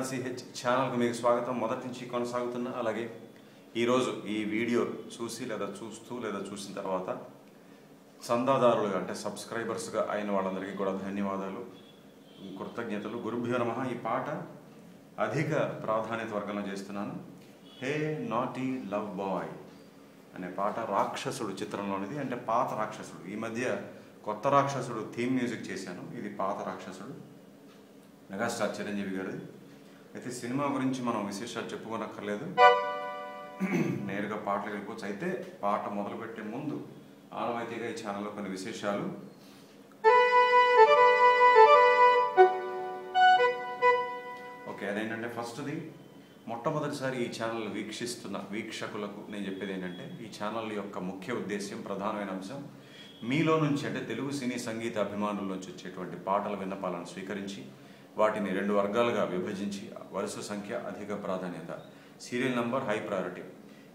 KRCH ఛానల్కు మీకు స్వాగతం. మొదటి నుంచి కొనసాగుతున్న అలాగే ఈరోజు ఈ వీడియో చూసి లేదా చూసిన తర్వాత చందాదారులుగా అంటే సబ్స్క్రైబర్స్గా అయిన వాళ్ళందరికీ కూడా ధన్యవాదాలు, కృతజ్ఞతలు. గురుభ్యో నమః. ఈ పాట అధిక ప్రాధాన్యత వర్గంలో చేస్తున్నాను. హే నాటీ లవ్ బాయ్ అనే పాట రాక్షసుడు చిత్రంలోనిది. అంటే పాత రాక్షసుడు. ఈ మధ్య కొత్త రాక్షసుడు థీమ్ మ్యూజిక్ చేశాను. ఇది పాత రాక్షసుడు, మెగాస్టార్ చిరంజీవి గారిది. అయితే సినిమా గురించి మనం విశేషాలు చెప్పుకోనక్కర్లేదు, నేరుగా పాటలు వెళ్ళిపోవచ్చు. అయితే పాట మొదలుపెట్టే ముందు ఆనవాయితీగా ఈ ఛానల్లో కొన్ని విశేషాలు. ఓకే, అదేంటంటే ఫస్ట్ది, మొట్టమొదటిసారి ఈ ఛానల్ వీక్షిస్తున్న వీక్షకులకు నేను చెప్పేది ఏంటంటే, ఈ ఛానల్ యొక్క ముఖ్య ఉద్దేశ్యం, ప్రధానమైన అంశం మీలో నుంచి అంటే తెలుగు సినీ సంగీత అభిమానుల నుంచి వచ్చేటువంటి పాటల విన్నపాలను స్వీకరించి వాటిని 2 వర్గాలుగా విభజించి, వరుస సంఖ్య, అధిక ప్రాధాన్యత, సీరియల్ నంబర్, హై ప్రయారిటీ,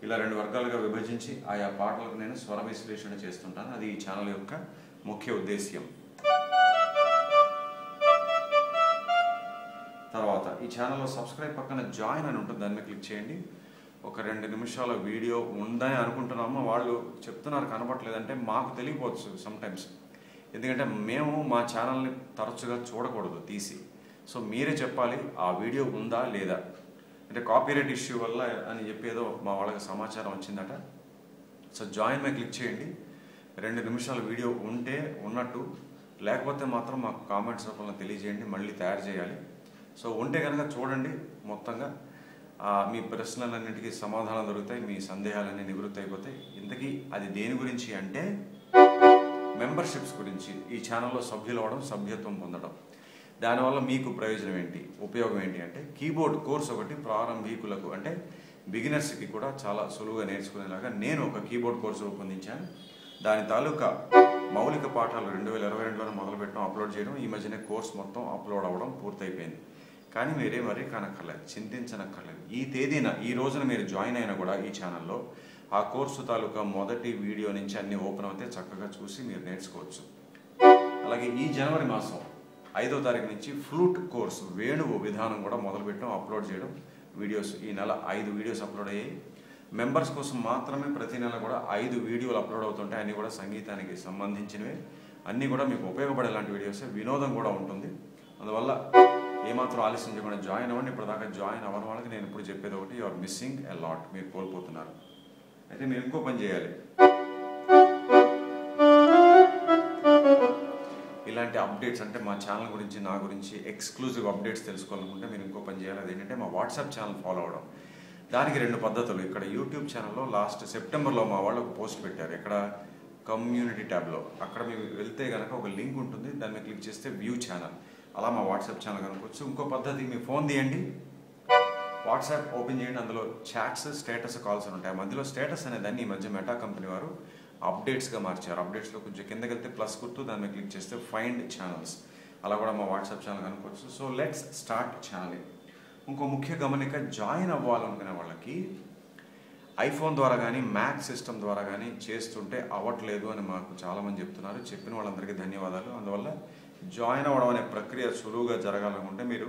ఇలా 2 వర్గాలుగా విభజించి ఆయా పాటలకు నేను స్వర విశ్లేషణ చేస్తుంటాను. అది ఈ ఛానల్ యొక్క ముఖ్య ఉద్దేశ్యం. తర్వాత ఈ ఛానల్లో సబ్స్క్రైబ్ పక్కన జాయిన్ అని ఉంటుంది, దాన్ని క్లిక్ చేయండి. ఒక 2 నిమిషాల వీడియో ఉందని అనుకుంటున్నాము, వాళ్ళు చెప్తున్నారు కనబడలేదంటే మాకు తెలియకపోవచ్చు సమ్టైమ్స్. ఎందుకంటే మేము మా ఛానల్ని తరచుగా చూడకూడదు తీసి. సో మీరే చెప్పాలి ఆ వీడియో ఉందా లేదా. అంటే కాపీరైట్ ఇష్యూ వల్ల అని చెప్పేదో మా వాళ్ళకి సమాచారం వచ్చిందట. సో జాయిన్ మై క్లిక్ చేయండి. 2 నిమిషాల వీడియో ఉంటే ఉన్నట్టు, లేకపోతే మాత్రం మాకు కామెంట్స్ రూపంలో తెలియజేయండి, మళ్ళీ తయారు చేయాలి. సో ఉంటే కనుక చూడండి. మొత్తంగా మీ ప్రశ్నలన్నింటికీ సమాధానం దొరుకుతాయి, మీ సందేహాలన్నీ నివృత్తి అయిపోతాయి. ఇంతకీ అది దేని గురించి అంటే మెంబర్షిప్స్ గురించి. ఈ ఛానల్లో సభ్యులు అవ్వడం, సభ్యత్వం పొందడం, దానివల్ల మీకు ప్రయోజనం ఏంటి, ఉపయోగం ఏంటి అంటే, కీబోర్డ్ కోర్స్ ఒకటి ప్రారంభికులకు అంటే బిగినర్స్కి కూడా చాలా సులువుగా నేర్చుకునేలాగా నేను ఒక కీబోర్డ్ కోర్సు రూపొందించాను. దాని తాలూకా మౌలిక పాఠాలు 2022లోనే మొదలుపెట్టడం, అప్లోడ్ చేయడం. ఈ మధ్యనే కోర్స్ మొత్తం అప్లోడ్ అవ్వడం పూర్తయిపోయింది. కానీ మీరే మరీ కానక్కర్లేదు, చింతించనక్కర్లేదు. ఈ తేదీన, ఈ రోజున మీరు జాయిన్ అయినా కూడా ఈ ఛానల్లో ఆ కోర్సు తాలూకా మొదటి వీడియో నుంచి అన్ని ఓపెన్ అవుతే చక్కగా చూసి మీరు నేర్చుకోవచ్చు. అలాగే ఈ జనవరి మాసం 5వ తారీఖు నుంచి ఫ్లూట్ కోర్స్, వేణువు విధానం కూడా మొదలుపెట్టడం, అప్లోడ్ చేయడం వీడియోస్. ఈ నెల 5 వీడియోస్ అప్లోడ్ అయ్యాయి. మెంబర్స్ కోసం మాత్రమే ప్రతి నెల కూడా 5 వీడియోలు అప్లోడ్ అవుతుంటాయి. అన్నీ కూడా సంగీతానికి సంబంధించినవే, అన్నీ కూడా మీకు ఉపయోగపడేలాంటి వీడియోసే. వినోదం కూడా ఉంటుంది. అందువల్ల ఏమాత్రం ఆలస్యం చేయకుండా జాయిన్ అవ్వండి. ఇప్పుడు దాకా జాయిన్ అవ్వని వాళ్ళకి నేను ఇప్పుడు చెప్పేది ఒకటి, you are missing a lot. మీరు కోల్పోతున్నారు. అయితే మీరు ఇంకో పని చేయాలి. ఇలాంటి అప్డేట్స్ అంటే మా ఛానల్ గురించి, నా గురించి ఎక్స్క్లూజివ్ అప్డేట్స్ తెలుసుకోవాలనుకుంటే మీరు ఇంకో పని చేయాలి. అదేంటంటే మా వాట్సాప్ ఛానల్ ఫాలో అవ్వడం. దానికి 2 పద్ధతులు. ఇక్కడ యూట్యూబ్ ఛానల్లో లాస్ట్ సెప్టెంబర్లో మా వాళ్ళు ఒక పోస్ట్ పెట్టారు. ఇక్కడ కమ్యూనిటీ ట్యాబ్లో, అక్కడ మీరు వెళ్తే కనుక ఒక లింక్ ఉంటుంది, దాన్ని క్లిక్ చేస్తే వ్యూ ఛానల్, అలా మా వాట్సాప్ ఛానల్ కనుకోవచ్చు. ఇంకో పద్ధతి, మీ ఫోన్ తీయండి, వాట్సాప్ ఓపెన్ చేయండి, అందులో చాట్స్, స్టేటస్, కాల్స్ అని ఉంటాయి. మధ్యలో స్టేటస్ అనే దాన్ని ఈ మధ్య మెటా కంపెనీ వారు అప్డేట్స్గా మార్చారు. అప్డేట్స్లో కొంచెం కిందకి వెళ్తే ప్లస్ గుర్తు, దాన్ని క్లిక్ చేస్తే ఫైండ్ ఛానల్స్, అలా కూడా మా వాట్సాప్ ఛానల్ కనుకోవచ్చు. So let's start channel. ఇంకో ముఖ్య గమనిక, జాయిన్ అవ్వాలనుకునే వాళ్ళకి ఐఫోన్ ద్వారా కానీ మ్యాక్ సిస్టమ్ ద్వారా కానీ చేస్తుంటే అవ్వట్లేదు అని మాకు చాలామంది చెప్తున్నారు. చెప్పిన వాళ్ళందరికీ ధన్యవాదాలు. అందువల్ల జాయిన్ అవ్వడం అనే ప్రక్రియ సులువుగా జరగాలనుకుంటే మీరు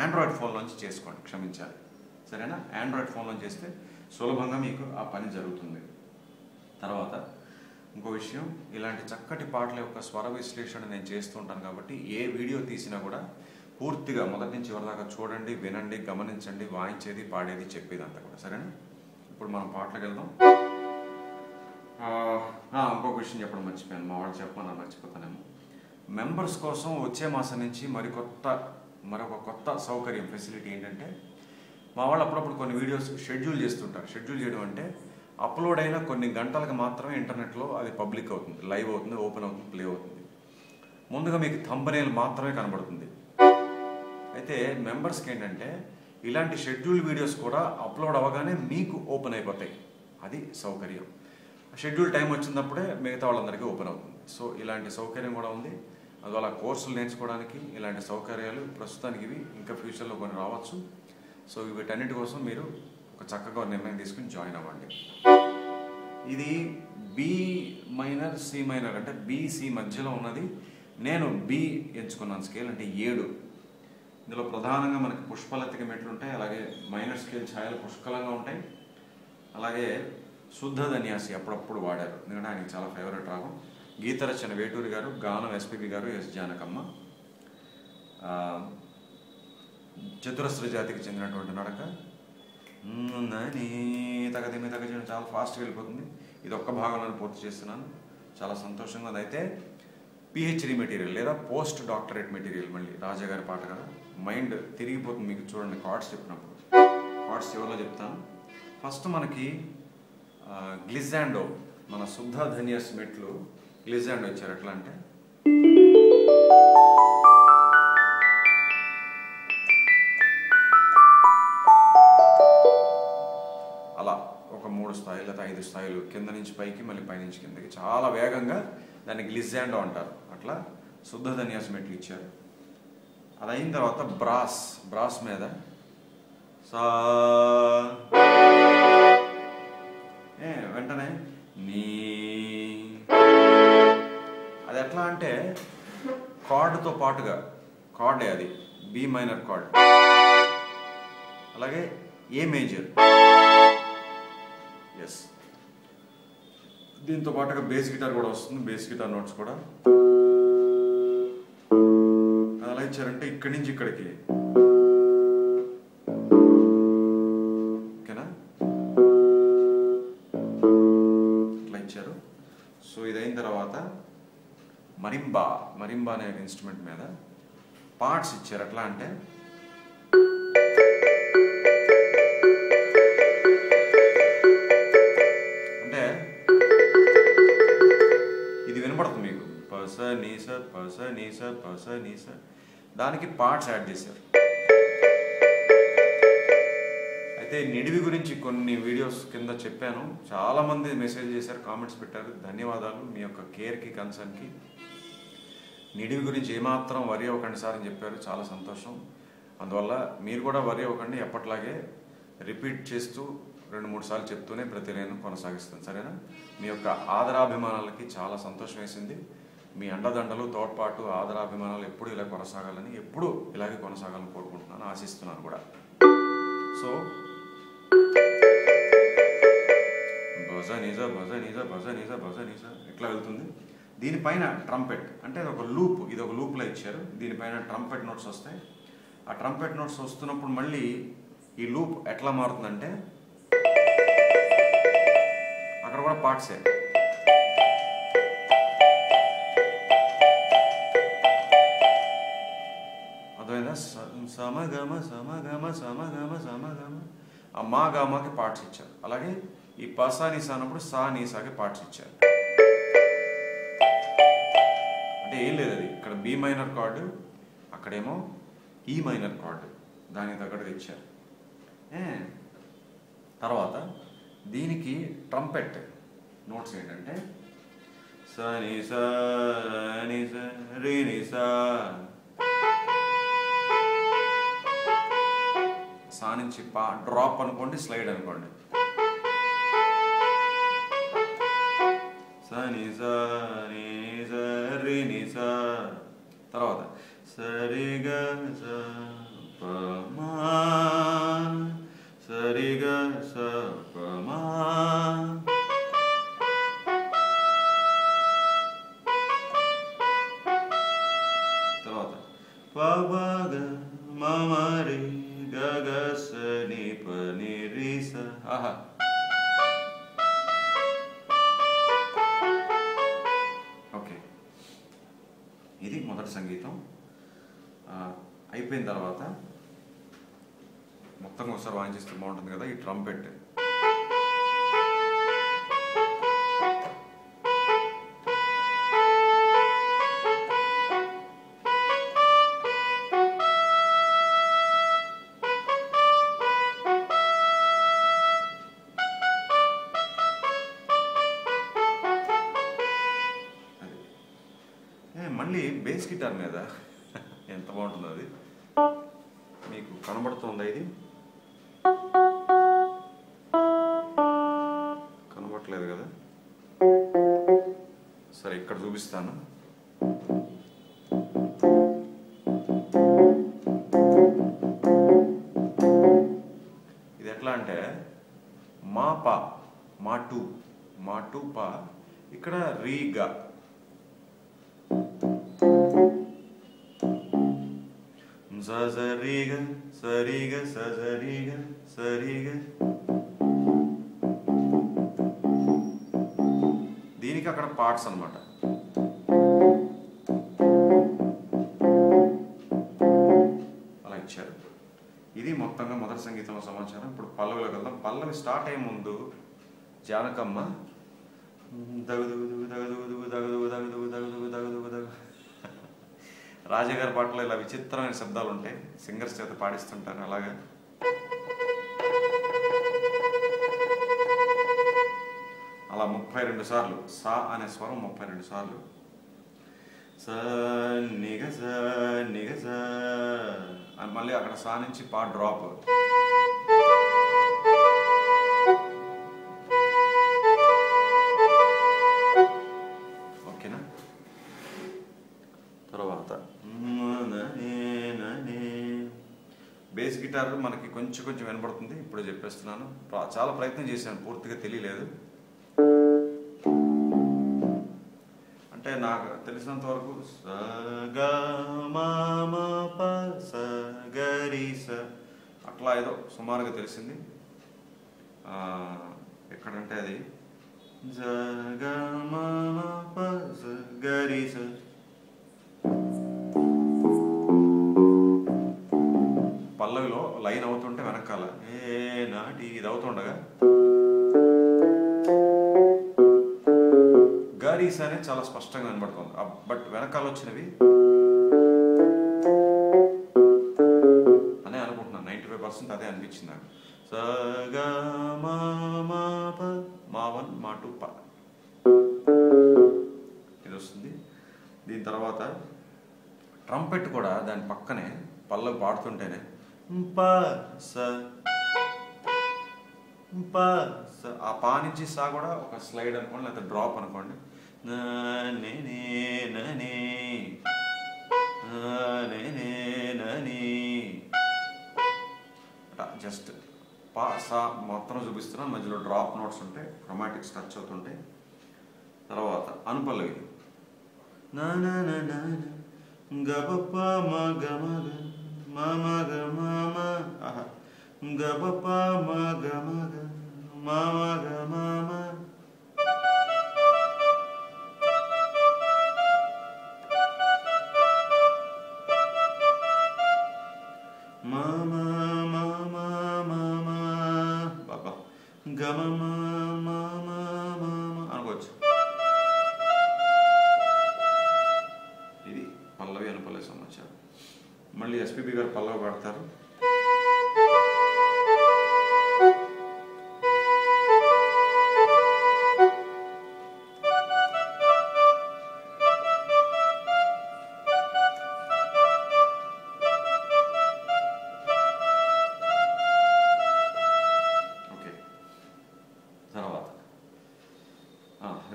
ఆండ్రాయిడ్ ఫోన్ నుంచి చేసుకోండి. క్షమించాలి, సరేనా? ఆండ్రాయిడ్ ఫోన్లో చేస్తే సులభంగా మీకు ఆ పని జరుగుతుంది. తర్వాత ఇంకో విషయం, ఇలాంటి చక్కటి పాటల యొక్క స్వర విశ్లేషణ నేను చేస్తూ ఉంటాను కాబట్టి ఏ వీడియో తీసినా కూడా పూర్తిగా మొదటి నుంచి చివరి దాకా చూడండి, వినండి, గమనించండి, వాయించేది, పాడేది, చెప్పేది అంతా కూడా, సరేనా? ఇప్పుడు మనం పాటలకు వెళ్దాం. ఇంకొక విషయం చెప్పడం మర్చిపోయాను, మా వాళ్ళు చెప్పమని మర్చిపోతానేమో. మెంబర్స్ కోసం వచ్చే మాసం నుంచి మరొక కొత్త సౌకర్యం, ఫెసిలిటీ ఏంటంటే, మా వాళ్ళు అప్పుడప్పుడు కొన్ని వీడియోస్ షెడ్యూల్ చేస్తుంటారు. షెడ్యూల్ చేయడం అంటే అప్లోడ్ అయిన కొన్ని గంటలకు మాత్రమే ఇంటర్నెట్లో అది పబ్లిక్ అవుతుంది, లైవ్ అవుతుంది, ఓపెన్ అవుతుంది, ప్లే అవుతుంది. ముందుగా మీకు థంబ్నెయిల్ మాత్రమే కనబడుతుంది. అయితే మెంబర్స్కి ఏంటంటే ఇలాంటి షెడ్యూల్ వీడియోస్ కూడా అప్లోడ్ అవ్వగానే మీకు ఓపెన్ అయిపోతాయి. అది సౌకర్యం. షెడ్యూల్ టైం వచ్చినప్పుడే మిగతా వాళ్ళందరికీ ఓపెన్ అవుతుంది. సో ఇలాంటి సౌకర్యం కూడా ఉంది. అందువల్ల కోర్సులు నేర్చుకోవడానికి ఇలాంటి సౌకర్యాలు ప్రస్తుతానికి ఇవి, ఇంకా ఫ్యూచర్లో కొన్ని రావచ్చు. సో వీటన్నిటి కోసం మీరు ఒక చక్కగా నిర్ణయం తీసుకుని జాయిన్ అవ్వండి. ఇది బి మైనర్, సి మైనర్ అంటే బి, సి మధ్యలో ఉన్నది. నేను బి ఎంచుకున్నాను స్కేల్, అంటే 7. ఇందులో ప్రధానంగా మనకి పుష్పలతిక మెట్లు ఉంటాయి, అలాగే మైనర్ స్కేల్ ఛాయలు పుష్కలంగా ఉంటాయి. అలాగే శుద్ధ ధన్యాసి అప్పుడప్పుడు వాడారు, ఎందుకంటే ఆయనకి చాలా ఫేవరెట్ రాగం. గీత రచన వేటూరి గారు, గానం ఎస్పీబి గారు, ఎస్ జానకమ్మ. చతురస్ర జాతికి చెందినటువంటి నడక. తగదిమి తగజన చాలా ఫాస్ట్గా వెళ్ళిపోతుంది. ఇది ఒక్క భాగంలో పూర్తి చేస్తున్నాను, చాలా సంతోషంగా ఉంది. అయితే పిహెచ్డి మెటీరియల్ లేదా పోస్ట్ డాక్టరేట్ మెటీరియల్, మళ్ళీ రాజా గారి పాట కదా, మైండ్ తిరిగిపోతుంది మీకు. చూడండి కార్డ్స్ చెప్పినప్పుడు, కార్డ్స్ చివరిలో చెప్తాను. ఫస్ట్ మనకి గ్లిజాండో, మన శుద్ధ ధన్యాస్ మెట్లు గ్లిజాండో ఇచ్చారు. ఎట్లా అంటే అలా ఒక 3 స్థాయిలు లేదా 5 స్థాయిలు, కింద నుంచి పైకి మళ్ళీ పైనుంచి కిందకి చాలా వేగంగా, దాన్ని గ్లిజాండో అంటారు. అట్లా శుద్ధ ధన్యాస్ మెట్లు ఇచ్చారు. అది అయిన తర్వాత బ్రాస్ మీద సా, వెంటనే నీ. అది ఎట్లా అంటే కార్డుతో పాటుగా, కార్డే అది, బి మైనర్ కార్డ్, అలాగే ఏ మేజర్, ఎస్. దీంతో పాటుగా బేస్ గిటార్ కూడా వస్తుంది, బేస్ గిటార్ నోట్స్ కూడా. అలా ఇచ్చారంటే ఇక్కడి నుంచి ఇక్కడికి, ఓకేనా, ఇట్లా ఇచ్చారు. సో ఇది అయిన తర్వాత మరింబా అనే ఇన్స్ట్రుమెంట్ మీద పార్ట్స్ ఇచ్చారు. ఎట్లా అంటే ఇది వినపడుతుంది మీకు, పస నీస పస నీస పస నీస, దానికి పార్ట్స్ యాడ్ చేశారు. అయితే నిడివి గురించి కొన్ని వీడియోస్ కింద చెప్పాను, చాలామంది మెసేజ్ చేశారు, కామెంట్స్ పెట్టారు. ధన్యవాదాలు మీ యొక్క కేర్కి, కన్సర్న్కి. నిడివి గురించి ఏమాత్రం వరి అవ్వకండి సార్ అని చెప్పారు, చాలా సంతోషం. అందువల్ల మీరు కూడా వరి అవ్వకండి, ఎప్పట్లాగే రిపీట్ చేస్తూ 2-3 సార్లు చెప్తూనే ప్రతి నేను కొనసాగిస్తాను, సరేనా? మీ యొక్క ఆదరాభిమానాలకి చాలా సంతోషం వేసింది. మీ అండదండలు, తోడ్పాటు, ఆదరాభిమానాలు ఎప్పుడు ఇలా కొనసాగాలని, ఎప్పుడు ఇలాగే కొనసాగాలని కోరుకుంటున్నాను, ఆశిస్తున్నాను కూడా. సో బజ నిజ బజ నిజ బజ నిజ బజ నిజ ఇట్లా వెళ్తుంది. దీనిపైన ట్రంపెట్ అంటే ఒక లూప్, ఇది ఒక లూప్లో ఇచ్చారు. దీనిపైన ట్రంపెట్ నోట్స్ వస్తాయి. ఆ ట్రంపెట్ నోట్స్ వస్తున్నప్పుడు మళ్ళీ ఈ లూప్ ఎట్లా మారుతుందంటే అక్కడ కూడా పార్ట్సే. అర్థమైందా? సమగమ సమగమ సమగమ సమగమ, ఆ మా గామాకి పార్ట్స్ ఇచ్చారు. అలాగే ఈ పసా నీసా అన్నప్పుడు సా నీసాకి పార్ట్స్ ఇచ్చారు. అంటే ఏం లేదు, అది ఇక్కడ బి మైనర్ కార్డు, అక్కడేమో ఈ మైనర్ కార్డు, దానికి తగ్గట్టుగా ఇచ్చారు. తర్వాత దీనికి ట్రంపెట్ నోట్స్ ఏంటంటే స ని స ని స రి ని స, సా నుంచి పా డ్రాప్ అనుకోండి, స్లైడ్ అనుకోండి. స ని స ని స రి ని స, తర్వాత సరి గ స ప మా, సరి గ స ప మా, తర్వాత ప బ గ మ మ రి గ గ స ని ప ని రి స. ఆహా, ఓకే, ఇది మొదటి సంగీతం. అయిపోయిన తర్వాత మొత్తం ఒకసారి వాయించేస్తే బాగుంటుంది కదా ఈ ట్రంపెట్. మళ్ళీ బేస్ గిటార్ మీద ఎంత బాగుంటుందో అది మీకు కనబడుతుందా? ఇది కనబడట్లేదు కదా, సరే ఇక్కడ చూపిస్తాను. మా పా మా టు పా ఇక్కడ రీగా సరిగా సరిగా సరిగా సరిగా దీనికి అక్కడ పార్ట్స్ అన్నమాట. అలా ఇచ్చారు. ఇది మొత్తంగా మొదటి సంగీతంలో సమాచారం. ఇప్పుడు పల్లవిలోకి వెళ్దాం. పల్లవి స్టార్ట్ అయ్యే ముందు జానకమ్మ దగదుగు దగదుగు దగదుగు దగదుగు దగదుగు దగదుగు దగ రాజాగారి పాటలో ఇలా విచిత్రమైన శబ్దాలు ఉంటాయి, సింగర్స్ చేత పాడిస్తుంటారు. అలాగా అలా 32 సార్లు సా అనే స్వరం 32 సార్లు. స నిగ స నిగ స అని మళ్ళీ అక్కడ సా నుంచి పా డ్రాప్. ఓకేనా? తర్వాత బేస్ గిటార్ మనకి కొంచెం వినపడుతుంది, ఇప్పుడు చెప్పేస్తున్నాను. చాలా ప్రయత్నం చేశాను, పూర్తిగా తెలియలేదు. అంటే నాకు తెలిసినంత వరకు అట్లా ఏదో సుమారుగా తెలిసింది. ఎక్కడంటే అది పల్లవిలో లైన్ అవుతుంటే వెనకాల ఏ నాటి ఇది అవుతుండగా గారీస్ అనేది చాలా స్పష్టంగా కనబడుతుంది. బట్ వెనకాల వచ్చినవి అనే అనుకుంటున్నాను. 95% అదే అనిపించింది నాకు. సగా మా వన్ మా టూ పా ఇది వస్తుంది. దీని తర్వాత ట్రంపెట్ కూడా దాని పక్కనే పల్లవి పాడుతుంటేనే పా స ఆ పా నుంచి సా కూడా ఒక స్లైడ్ అనుకోండి, లేకపోతే డ్రాప్ అనుకోండి. జస్ట్ పా సా మొత్తం చూపిస్తున్నాను, మధ్యలో డ్రాప్ నోట్స్ ఉంటాయి, క్రొమాటిక్స్ టచ్ అవుతుంటాయి. తర్వాత అనుపల్లవి గబప మగ మగ మగ మమ గబప మగ మగ మగ మమ మమ మమ మమ బాబా గమ మమ మమ అనుకోవచ్చు. ఇది పల్లవి అనుపల్లవి సమాచారం. మళ్ళీ ఎస్పీబీ గారు పల్లవి పాడతారు.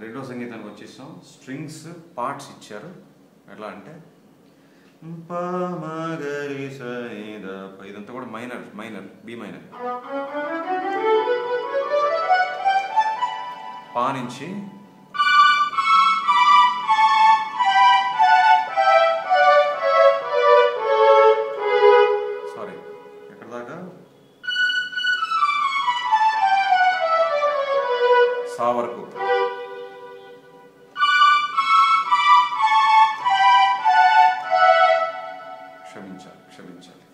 రెండో సంగీతానికి వచ్చేసాం. స్ట్రింగ్స్ పార్ట్స్ ఇచ్చారు. ఎట్లా అంటే ఇదంతా కూడా మైనర్ బి మైనర్. పా నుంచి ఎక్కడ దాకా సా వరకు. క్షమించాలి.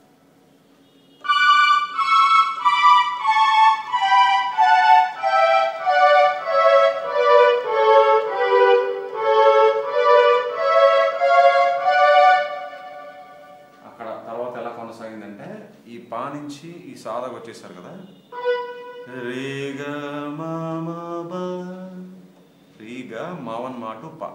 అక్కడ తర్వాత ఎలా కొనసాగిందంటే ఈ పా నుంచి ఈ సాదాకు వచ్చేసారు కదా, రీగా మావన్ మాటు పా.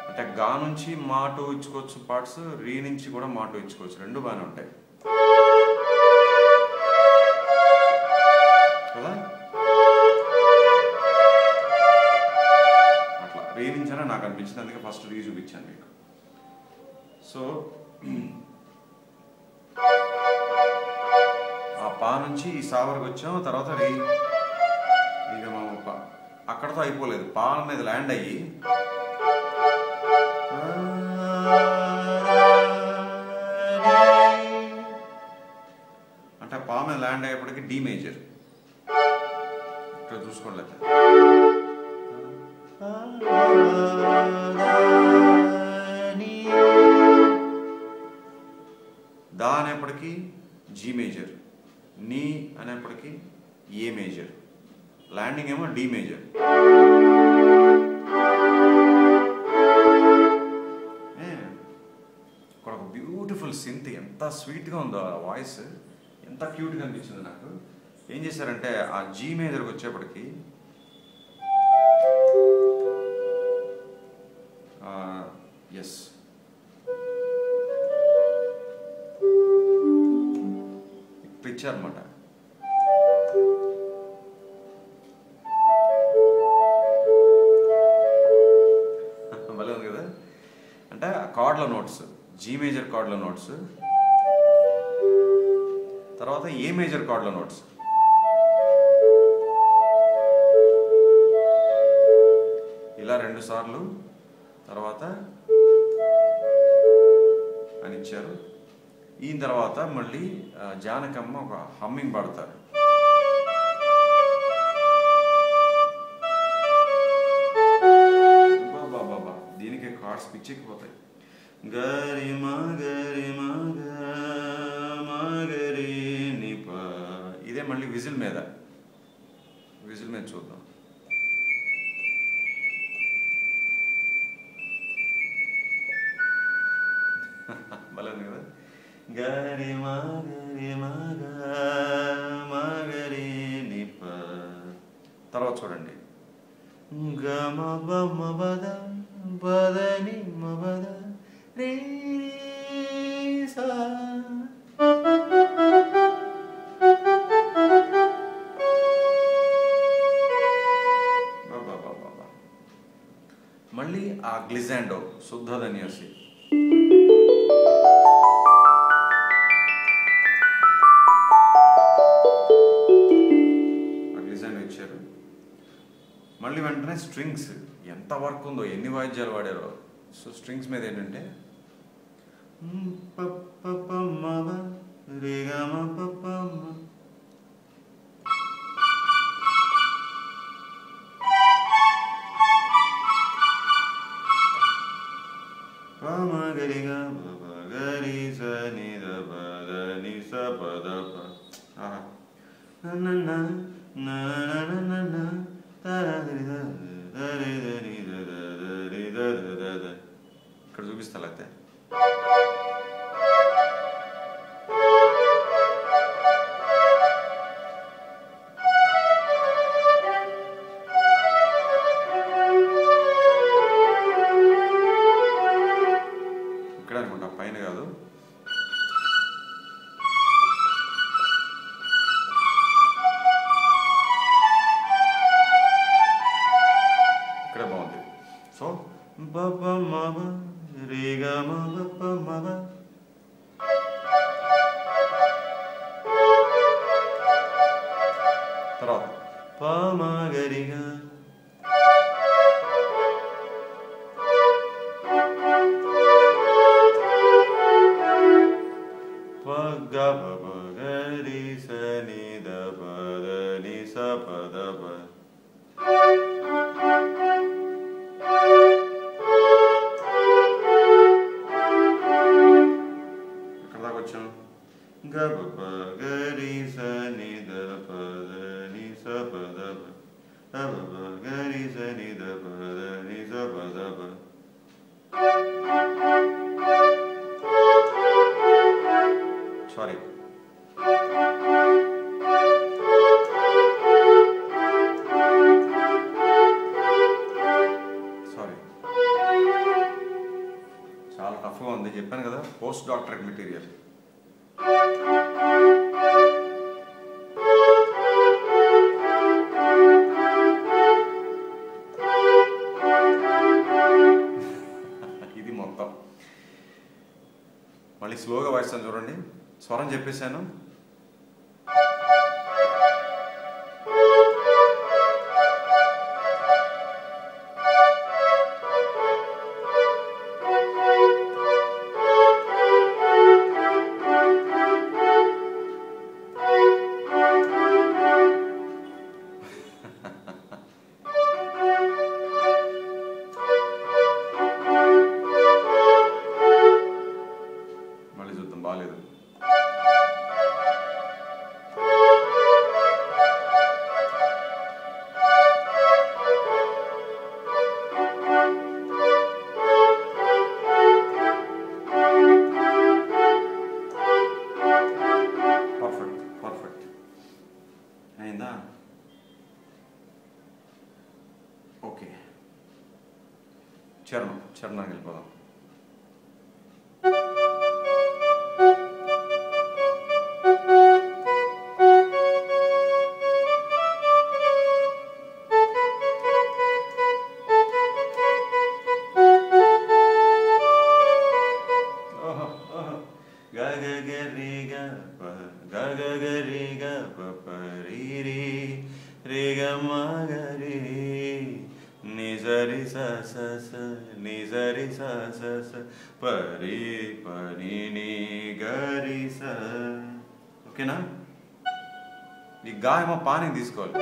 అంటే గా నుంచి మాటు ఇచ్చుకోవచ్చు పార్ట్స్, రీ నుంచి కూడా మాటు ఇచ్చుకోవచ్చు, రెండు బాగానే ఉంటాయి కదా. అట్లా ప్రేమించానని నాకు అనిపించింది, అందుకే ఫస్ట్ రీ చూపించాను మీకు. సో ఆ పా నుంచి ఈ సా వరకు వచ్చాం, తర్వాత రీ ఇక అక్కడతో అయిపోలేదు, పా మీద ల్యాండ్ అయ్యి అంటే పా మీద ల్యాండ్ అయ్యేప్పటికి డి మేజర్. ఇక్కడ చూసుకోండి, దా అనేప్పటికీ జీ మేజర్, నీ అనేప్పటికీ ఏ మేజర్, ల్యాండింగ్ ఏమో డి మేజర్. ఇక్కడ ఒక బ్యూటిఫుల్ సింత్, ఎంత స్వీట్గా ఉందో ఆ వాయిస్, ఎంత క్యూట్గా అనిపించింది నాకు. ఏం చేశారంటే ఆ జీ మేజర్కి వచ్చేప్పటికి ఎస్ ఇక్కడ ఇచ్చారన్నమాట. భలే ఉంది కదా. అంటే కార్డ్ల నోట్స్, జీ మేజర్ కార్డ్ల నోట్స్, తర్వాత ఏ మేజర్ కార్డ్ల నోట్స్, ఇలా 2 సార్లు, తర్వాత అని ఇచ్చారు. ఈ తర్వాత మళ్ళీ జానకమ్మ ఒక హమ్మింగ్ పాడతారు. బాబా దీనికి కార్డ్స్ పిచ్చెక్కిపోతాయి. గరి మగరి మగరి నిప, ఇదే మళ్ళీ విజిల్ మీద చూద్దాం. భలే ఉంది కదా. గరి మగరి మగరి నిప, తర్వాత చూడండి గమ బమ బద బదని మబద రే సా. మళ్ళీ ఆ గ్లిజాండో శుద్ధ ధన్యసి, ఇచ్చారు. మళ్ళీ వెంటనే స్ట్రింగ్స్, ఎంత వర్క్ ఉందో, ఎన్ని వాయిద్యాలు వాడారో. సో స్ట్రింగ్స్ మీద ఏంటంటే ఇక్కడ చూపిస్తా. లేకపోతే ఇక్కడ అనుకుంటా, పైన కాదు. ఇక్కడ బాగుంది. సో బబ మబ రేగా మబ మబ, తర్వాత పమగరిగా, పగ గరి సని దబ ని స పద ప. ఎక్కడ దాకా వచ్చాం? గబ గరి సని దబ ని స పద ప, దబ గరి సని దబ ని స పద ప. సారీ, చాలా టఫ్గా ఉంది, చెప్పాను కదా, పోస్ట్ డాక్టరేట్ మెటీరియల్. మళ్ళీ స్లోగా వాయిస్తాను చూడండి. స్వరం చెప్పేశాను. మళ్ళీ చూద్దాం, బాగాలేదు. పర్ఫెక్ట్ పర్ఫెక్ట్ అయిందా? ఓకే, చరణానికి వెళ్ళిపోదాం. నిజరి స పరి పని ని గరి స. ఓకేనా? ఈ గా ఏమో పాని తీసుకోవాలి.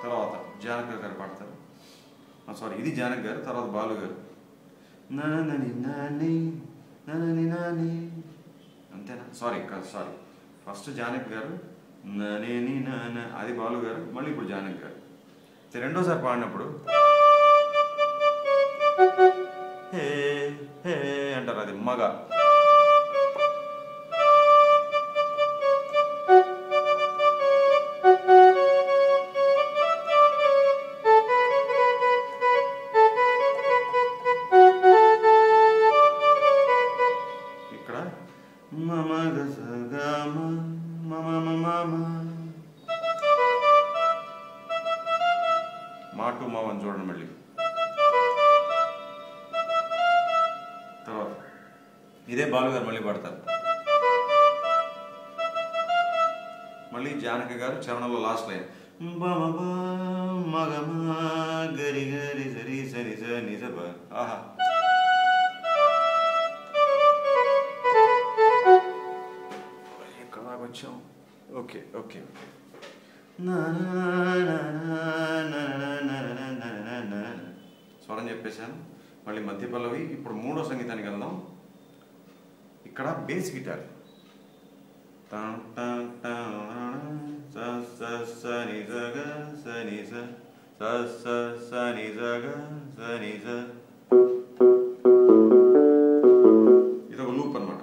తర్వాత జానకి గారు పాడతారు. సారీ, ఇది జానకి గారు, తర్వాత బాలు గారు. నాని నాని నాని నాని, అంతేనా? సారీ ఫస్ట్ జానకి గారు, నని నాన్న, అది బాలు గారు, మళ్ళీ ఇప్పుడు జానకి గారు. రెండోసారి పాడినప్పుడు హే హే అంటారు, అది మగ. మాటు మావని చూడండి. మళ్ళీ తర్వాత ఇదే బాలు గారు మళ్ళీ పాడతారు. మళ్ళీ జానకి గారు చరణంలో లాస్ట్ లైన్ మగమా గరి గరి సరి సరి స నిజ బ. ఆహా, ఎక్కడ దాకా వచ్చాం? Okay okay okay. స్వరం చెప్పేశాను. మళ్ళీ మధ్య పల్లవి. ఇప్పుడు మూడో సంగీతానికి వెళ్దాం. ఇక్కడ బేస్ గిటార్. ఇదొక లూప్ అన్నమాట.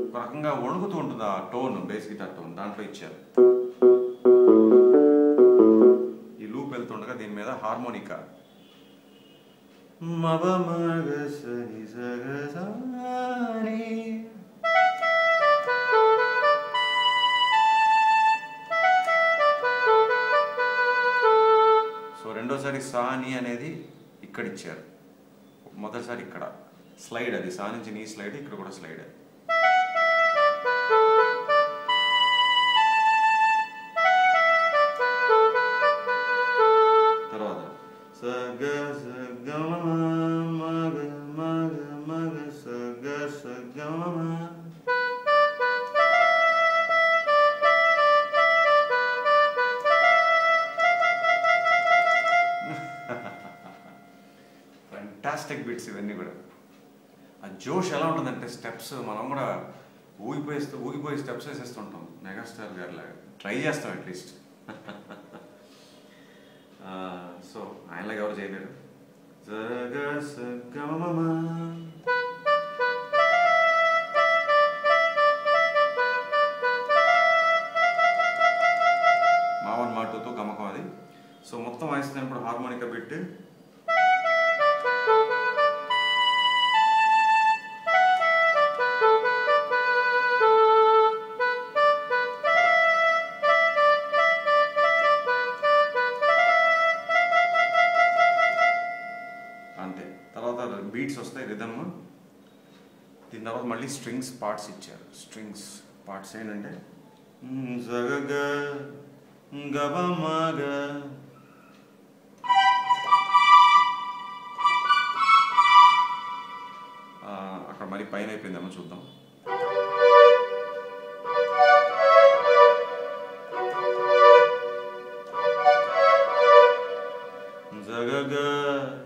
ఒక రకంగా వణుకుతూ ఉంటుంది ఆ టోన్, బేస్ గిటార్ టోన్ దాంట్లో ఇచ్చారు. ఈ లూప్ వెళ్తుండగా దీని మీద హార్మోనికా. సో రెండోసారి సాని అనేది ఇక్కడ ఇచ్చారు, మొదటిసారి ఇక్కడ స్లైడ్, అది సా నుంచి నీ స్లైడ్, ఇక్కడ కూడా స్లైడ్. తర్వాత సగ సగ మగ మగ మగ సగ సగ ఫ్యాంటాస్టిక్ బిట్స్ ఇవన్నీ కూడా. ఆ జోష్ ఎలా ఉంటుందంటే స్టెప్స్ మనం కూడా ఊగిపోయి స్టెప్స్ వేసేస్తుంటాం మెగాస్టార్ గారి లాగా. ట్రై చేస్తాం అట్లీస్ట్. సో ఆయనలాగా ఎవరు చేయలేరు. మావన్ మాటతో గమకం అది. సో మొత్తం వాయిస్తున్నప్పుడు హార్మోనికా పెట్టి అంతే. తర్వాత బీట్స్ వస్తాయి, రిథమ్. దీని తర్వాత మళ్ళీ స్ట్రింగ్స్ పార్ట్స్ ఇచ్చారు. స్ట్రింగ్స్ పార్ట్స్ ఏంటంటే జగగ గబమగ, అక్కడ మరి పైన అయిపోయిందేమో చూద్దాం. జగగ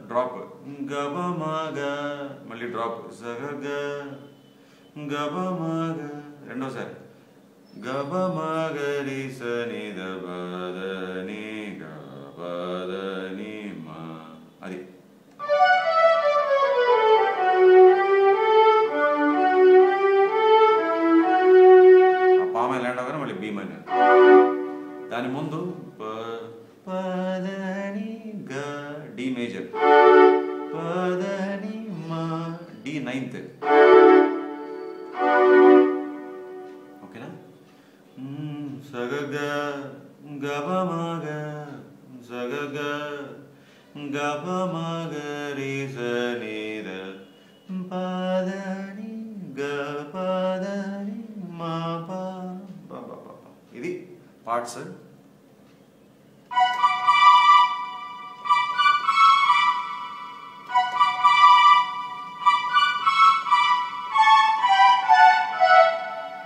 డ్రాప్, గబమగ మళ్ళీ డ్రాప్, జగగ గబమగ రెండోసారి, గబమగరి సని దబదని గబదని మా. అది ఆ పామ ల్యాండ్ అవగానే మళ్ళీ బీ మైనర్. దాని ముందు పదని గ, డి మేజర్, పదని మా, డి నైన్త్. ఓకేనా? సగగ గబమగ, సగగ గబమగ రి సని ద పదని గ పదని మా ప. ఇది పార్ట్స్.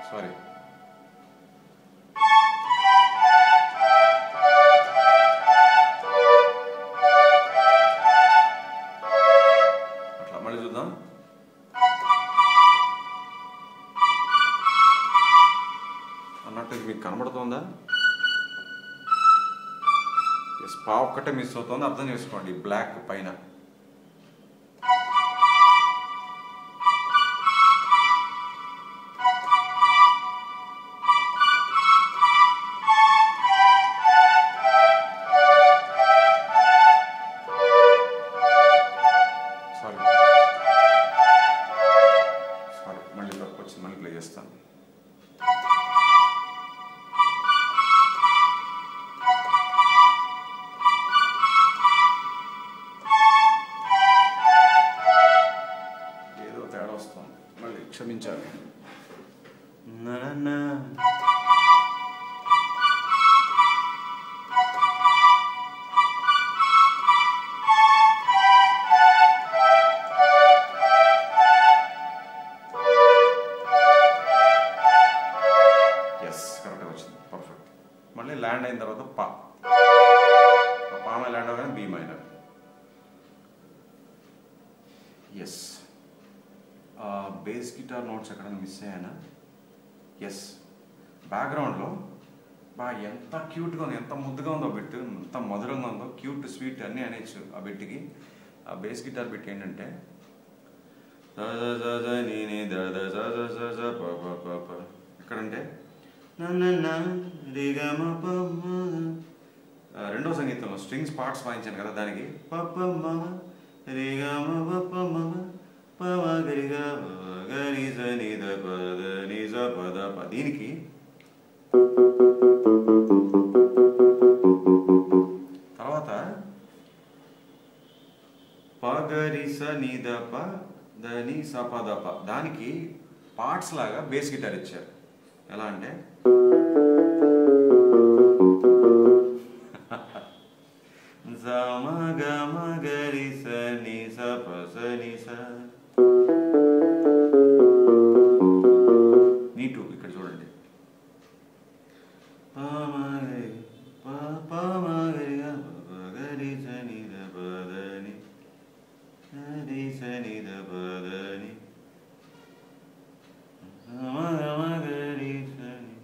సారీ, అట్లా మళ్ళీ చూద్దాం. అన్నట్టు ఇది మీకు కనబడుతుందా? పా ఒక్కటే మిస్ అవుతుంది, అర్థం చేసుకోండి. బ్లాక్ పైన మళ్ళీ వచ్చింది, మళ్ళీ ప్లే చేస్తాను. ఏదో తేడా వస్తుంది, మళ్ళీ క్షమించాలి. మళ్ళీ ల్యాండ్ అయిన తర్వాత పా, పామ ల్యాండ్ అవగానే B minor. Yes, bass guitar notes ఎక్కడైనా మిస్ అయ్యానా? ఎస్, బ్యాక్గ్రౌండ్లో ఎంత క్యూట్గా ఉంది, ఎంత ముద్దుగా ఉందో బిట్, ఎంత మధురంగా ఉందో, క్యూట్ స్వీట్ అన్నీ అనేచ్చు ఆ బిట్కి. ఆ బేస్ గిటార్ బిట్ ఏంటంటే ఎక్కడంటే రెండో సంగీతంలో స్ట్రింగ్స్ పార్ట్స్ వాయించాను కదా, దానికి దీనికి తర్వాత పగరి స ని ద ప ద ని స ప ద ప, దానికి పార్ట్స్ లాగా బేస్ గిటార్ ఇచ్చారు. ఎలా అంటే గరి స ని స ప స ని స. నీటు ఇక్కడ చూడండి, గరి స ని ద ప ద ని రి స ని ద ప ద ని గరి స ని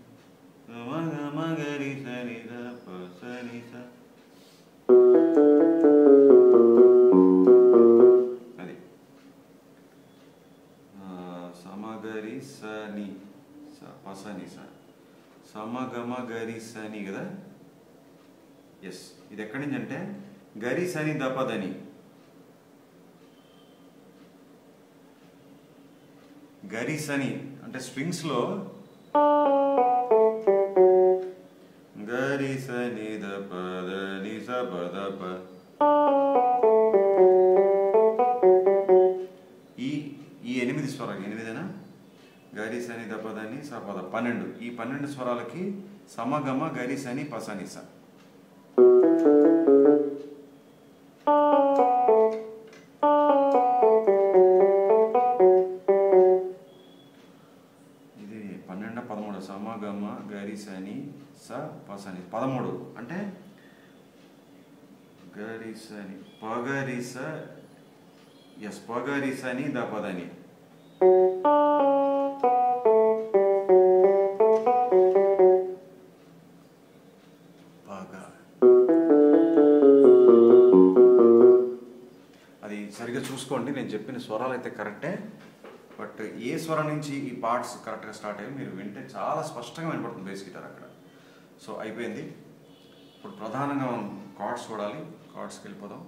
గరి స ని ద ప స ని స. అది సమగరి సని పసని స, సమగమ గరి సని కదా. ఎస్, ఇది ఎక్కడి నుంచి అంటే గరి సని దపదని, గరి సని అంటే స్ట్రింగ్స్ లో గరి సని ద ప ద ని స ప ద ప. సని దపదని స పద 12. ఈ 12 స్వరాలకి సమగమ గరి సని పసని స. ఇది 12 13 సమగమ గరి సని స పసని 13 అంటే గరి సని పగరి స ఎస్ పగరి సని దపదని అది సరిగ్గా చూసుకోండి. నేను చెప్పిన స్వరాలు అయితే కరెక్టే, బట్ ఏ స్వరం నుంచి ఈ పార్ట్స్ కరెక్ట్గా స్టార్ట్ అయ్యి మీరు వింటే చాలా స్పష్టంగా వినపడుతుంది బేస్ గిటార్ అక్కడ. సో అయిపోయింది. ఇప్పుడు ప్రధానంగా మనం కార్డ్స్ చూడాలి. కార్డ్స్కి వెళ్ళిపోదాం,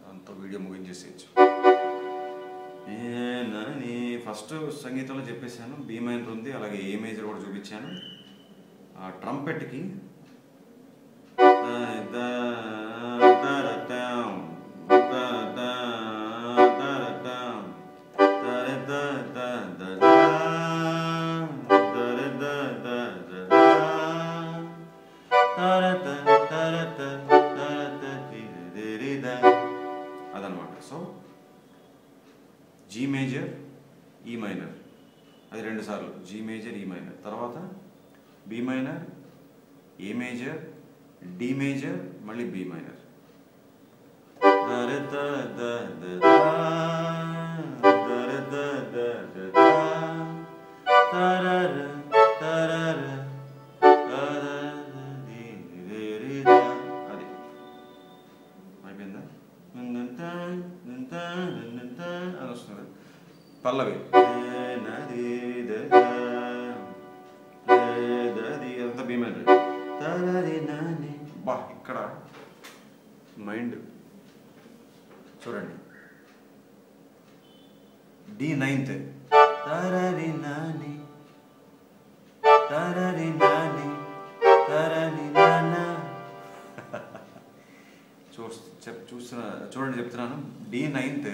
దాంతో వీడియో ముగించేసేయచ్చు. ఫస్ట్ సంగీతంలో చెప్పేశాను, బి మైనర్ ఉంది, అలాగే ఏ మేజర్ కూడా చూపించాను. ఆ ట్రంపెట్కి అదనమాట. So G major E minor, అది 2 సార్లు జీ మేజర్ ఈ మైనర్, తర్వాత B minor A major D major మళ్ళీ బి మైనర్. అది అయిపోయిందా? అది వస్తుంది పల్లవి. అంతా బి మైనర్. బా ఇక్కడ మైండ్ చూడండి. డి 9th చూడండి చెప్తున్నాను. డి 9th,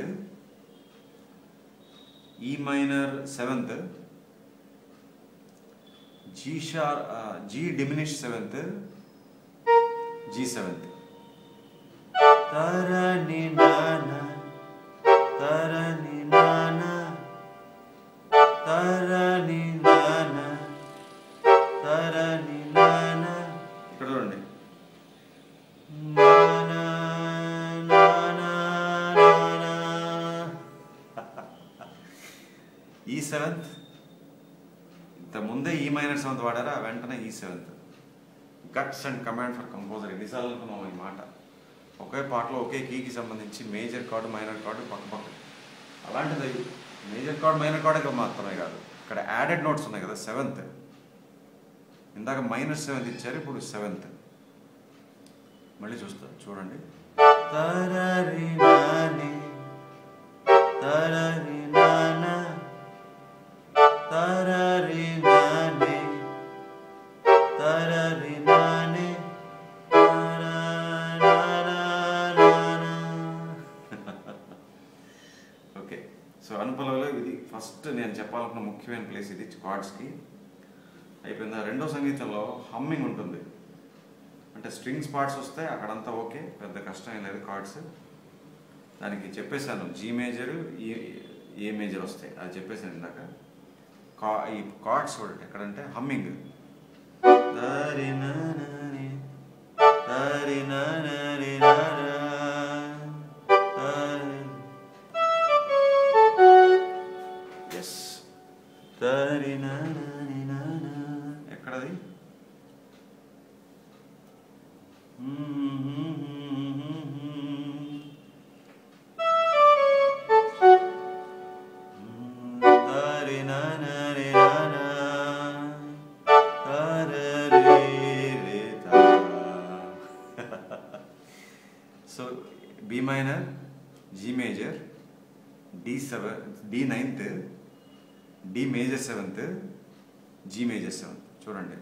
ఈ minor 7th, G diminish 7th, G 7th. ఇక్కడ చూడండి. ఈ 7th ఇంత ముందే ఈ మైనర్ 7th వాడారా, వెంటనే ఈ 7th. Guts and command for composer. ఎన్నిసార్లు అనుకున్నాం ఈ మాట. ఒకే పాటలో ఒకే కీకి సంబంధించి మేజర్ కార్డు మైనర్ కార్డు పక్క పక్క. అలాంటిది మేజర్ కార్డ్ మైనర్ కార్డ్ ఇక్కడ మాత్రమే కాదు, ఇక్కడ యాడెడ్ నోట్స్ ఉన్నాయి కదా. 7th ఇందాక -7th ఇచ్చారు, ఇప్పుడు 7th. మళ్ళీ చూస్తారు చూడండి. ఓకే, సో అనుపల్లవిలో ఇది ఫస్ట్ నేను చెప్పాలనుకున్న ముఖ్యమైన ప్లేస్ ఇది కార్డ్స్కి. అయిపోయిందా? రెండో సంగీతంలో హమ్మింగ్ ఉంటుంది, అంటే స్ట్రింగ్స్ పార్ట్స్ వస్తే అక్కడంతా ఓకే, పెద్ద కష్టం ఏం లేదు. కార్డ్స్ దానికి చెప్పేశాను, జీ మేజర్ ఏ మేజర్ వస్తాయి అది చెప్పేశాను ఇందాక. ఈ కార్డ్స్ చూడండి ఎక్కడంటే హమ్మింగ్. ఎస్, ఎక్కడది? So B minor, G major, D 9th, D major 7th, G major 7th. చూడండి.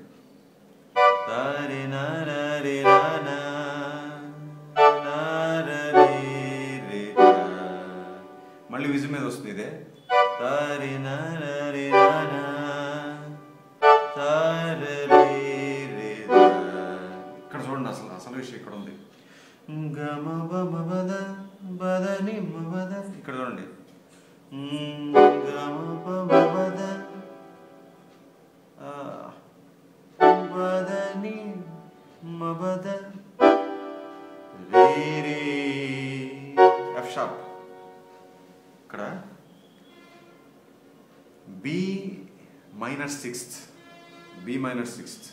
మళ్ళీ విజు మీద వస్తుంది ఇదే. బద బదని మబద. ఇక్కడ చూడండి బద బదని మబద రే రే ఎఫ్ షార్ప్. ఇక్కడ B minor sixth, B minor sixth,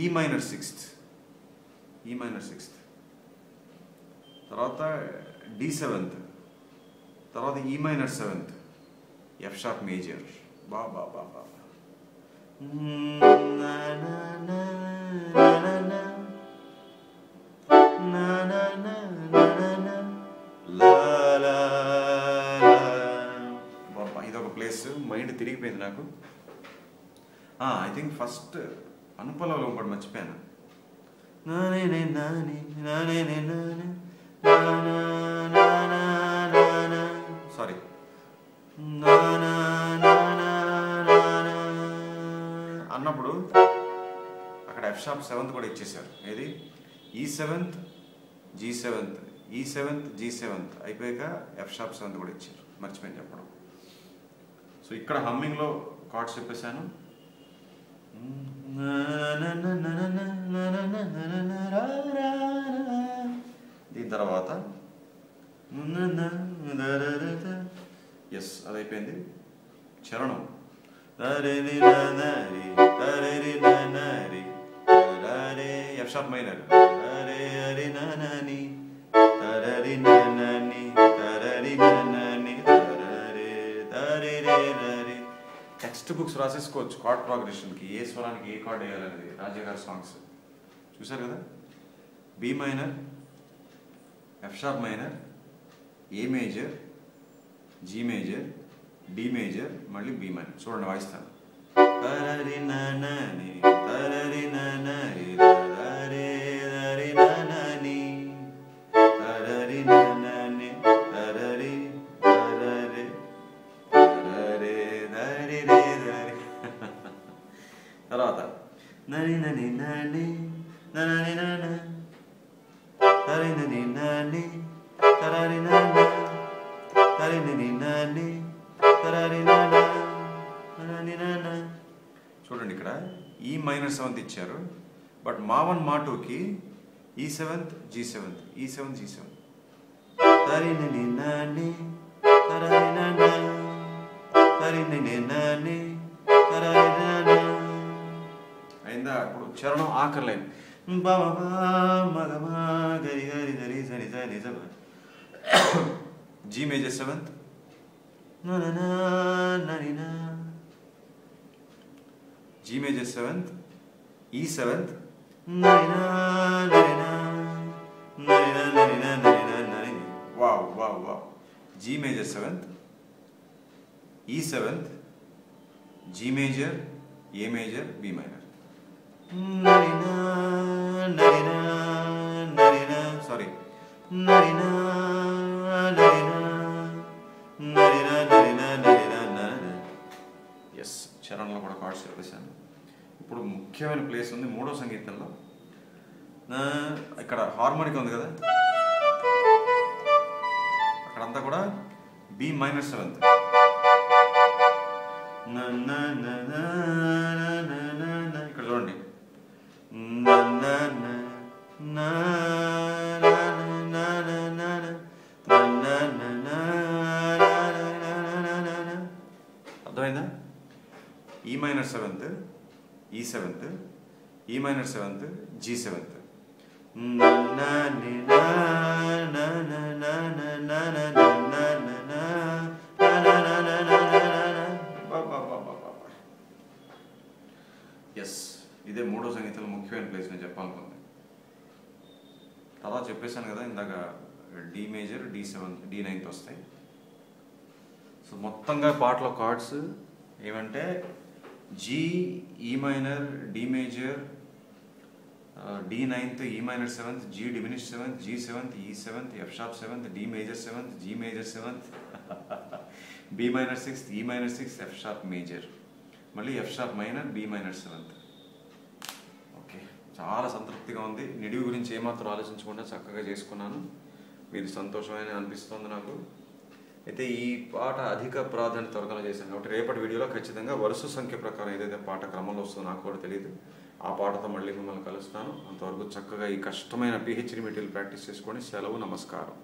E minor sixth, E minor sixth, తర్వాత డి సెవెంత్, తర్వాత E minor seventh, F sharp major. బా బా బా బా ఇదొక ప్లేస్. మైండ్ తిరిగిపోయింది నాకు. ఐ థింక్ ఫస్ట్ అనుపలలో ఒకటి మర్చిపోయాను. సారీ, అన్నప్పుడు అక్కడ ఎఫ్ షార్ప్ సెవెంత్ కూడా ఇచ్చేసారు. ఏది ఈ seventh G seventh, E seventh G seventh అయిపోయాక ఎఫ్ షార్ప్ సెవెంత్ కూడా ఇచ్చారు. మర్చిపోయాను చెప్పడం. సో ఇక్కడ హమ్మింగ్లో కార్డ్స్ చెప్పేశాను. దీని తర్వాత ఎస్ అది అయిపోయింది. చరణం F sharp minor, text books రాసేసుకోవచ్చు కార్డ్ ప్రోగ్రెషన్కి, ఏ స్వరానికి ఏ కార్డ్ వేయాలనేది. రాజా గారి సాంగ్స్ చూసారు కదా. B minor, F sharp minor, A major, G major, D major, మళ్ళీ బి మైనర్. చూడండి వాయిస్తాను. తర్వాత నని నని నని నని నని తరి నని నని తరరి నని తరి నని నని తరరి నని నని. చూడండి ఇక్కడ ఈ మైనర్ సెవెంత్ ఇచ్చారు, బట్ మా వన్ మా టూకి ఈ seventh G seventh, E seventh G seventh, తరి నని నని తరరి నని తరి నని నని తరరి నని అయిందా. ఇప్పుడు చరణం ఆఖరి line G major seventh, G major seventh, E seventh, wow wow wow, G major seventh, E seventh, G major, A major, B minor. Sorry, yes చరణంలో కూడా కార్డ్స్ చెప్పేశాను. ఇప్పుడు ముఖ్యమైన ప్లేస్ ఉంది మూడో సంగీతంలో. ఇక్కడ హార్మోనిక్ ఉంది కదా, అక్కడంతా కూడా బి మైనర్ సెవెంత్. ఇక్కడ చూడండి అర్థమైందా. E minor seventh, E seventh, E minor seventh, G seventh, yes ఇదే మూడో సంగీతంలో ముఖ్యమైన ప్లేస్ నేను చెప్పాలనుకుంది. తర్వాత చెప్పేశాను కదా ఇందాక D major, D seventh, D ninth వస్తాయి. సో మొత్తంగా పాటలో కార్డ్స్ ఏమంటే G, E minor, D major, D ninth, E minor seventh, G diminish seventh, G seventh, E seventh, F sharp seventh, D major seventh, G major seventh, B minor sixth, E minor sixth, F sharp major, మళ్ళీ F sharp minor, B minor seventh. Okay. చాలా సంతృప్తిగా ఉంది. నిడివి గురించి ఏమాత్రం ఆలోచించకుండా చక్కగా చేసుకున్నాను. మీరు సంతోషమైన అనిపిస్తుంది నాకు. అయితే ఈ పాట అధిక ప్రాధాన్యత త్వరగా చేశాను కాబట్టి రేపటి వీడియోలో ఖచ్చితంగా వరుస సంఖ్య ప్రకారం ఏదైతే పాట క్రమంలో వస్తుందో నాకు కూడా తెలియదు, ఆ పాటతో మళ్ళీ మిమ్మల్ని కలుస్తాను. అంతవరకు చక్కగా ఈ కష్టమైన పిహెచ్డి మెటీరియల్ ప్రాక్టీస్ చేసుకొని సెలవు. నమస్కారం.